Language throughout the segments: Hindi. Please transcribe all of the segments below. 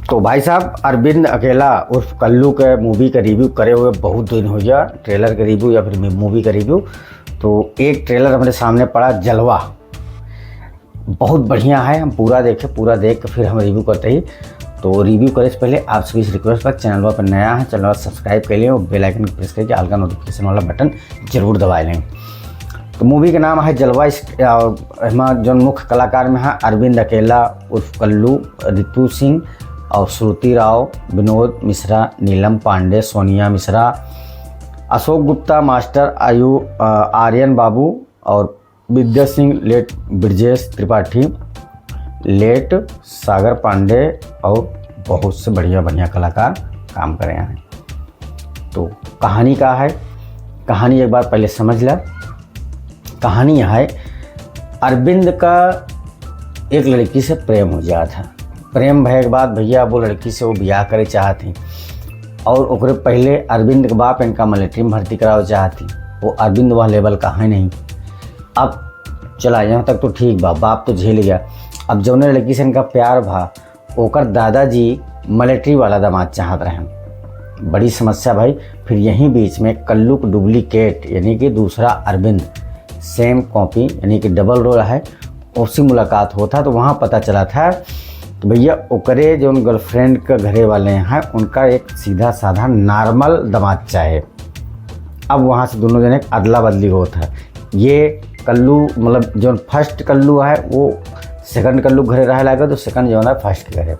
तो भाई साहब अरविंद अकेला उर्फ कल्लू के मूवी का रिव्यू करे हुए बहुत दिन हो गया, ट्रेलर का रिव्यू या फिर मूवी का रिव्यू। तो एक ट्रेलर हमारे सामने पड़ा, जलवा, बहुत बढ़िया है। हम पूरा पूरा देख के फिर हम रिव्यू करते ही। तो रिव्यू करे से पहले आप सभी से रिक्वेस्ट पर, चैनल पर नया है चैनल सब्सक्राइब कर लें और बेल आइकन प्रेस करके ऑल का नोटिफिकेशन वाला बटन जरूर दबा लें। तो मूवी का नाम है जलवा। इसमें जो मुख्य कलाकार में है अरविंद अकेला उर्फ कल्लू, रितु सिंह और श्रुति राव, विनोद मिश्रा, नीलम पांडे, सोनिया मिश्रा, अशोक गुप्ता मास्टर, आर्यन बाबू और विद्या सिंह, लेट ब्रजेश त्रिपाठी, लेट सागर पांडे और बहुत से बढ़िया कलाकार काम कर रहे हैं। तो कहानी का है, कहानी एक बार पहले समझ ला। कहानी है अरविंद का एक लड़की से प्रेम हो गया था। प्रेम भय के बाद भैया वो लड़की से वो ब्याह करे चाहती और ओकरे पहले अरविंद के बाप इनका मिलिट्री में भर्ती करावे चाहती। वो अरविंद वह लेवल का है नहीं। अब चला यहाँ तक तो ठीक बा, बाप तो झेल गया। अब जौन लड़की से इनका प्यार भा, ओकर दादाजी मिलिट्री वाला दामाद चाहत रहे। बड़ी समस्या भाई। फिर यहीं बीच में कल्लू को डुप्लीकेट यानी कि दूसरा अरविंद, सेम कॉपी यानी कि डबल रोल है, उससे मुलाकात होता। तो वहाँ पता चला था कि भैया ओकरे जो गर्लफ्रेंड के घरे वाले हैं उनका एक सीधा साधा नॉर्मल दामाद चाहे। अब वहाँ से दोनों जने अदला बदली होता है। ये कल्लू मतलब जो फर्स्ट कल्लू है वो सेकंड कल्लू घरे रह लगा, तो सेकंड जो है फर्स्ट के घरे।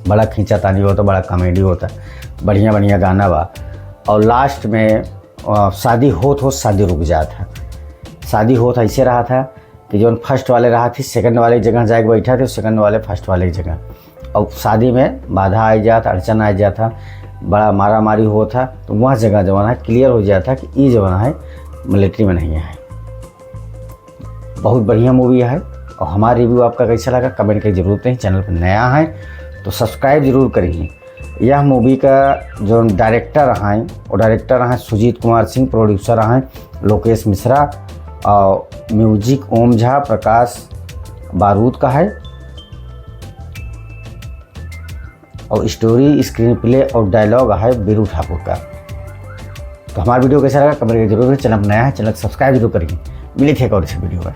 बड़ा खींचातानी होता, बड़ा कॉमेडी होता, बढ़िया गाना बा। और लास्ट में शादी हो शादी रुक जाता। शादी होत ऐसे रहा था कि जो फर्स्ट वाले रहा थी सेकंड वाले की जगह जाके बैठा थे, सेकंड वाले फर्स्ट वाले की जगह। और शादी में बाधा आ जाता, अड़चन आ जाता, बड़ा मारा मारी होता। तो वह जगह जो है क्लियर हो जाता कि ये जो है मिलिट्री में नहीं है। बहुत बढ़िया मूवी है। और हमारा रिव्यू आपका कैसा लगा कमेंट की जरूरत नहीं। चैनल पर नया है तो सब्सक्राइब जरूर करिए। यह मूवी का जो डायरेक्टर हैं वो डायरेक्टर हैं सुजीत कुमार सिंह, प्रोड्यूसर हैं लोकेश मिश्रा और म्यूजिक ओम झा, प्रकाश बारूद का है। और स्टोरी, स्क्रीन प्ले और डायलॉग है बीरू ठाकुर का। तो हमारा वीडियो कैसा लगा कमेंट करके जरूर। चैनल नया है चैनल सब्सक्राइब जरूर करिए। मिले थे एक और इस वीडियो में।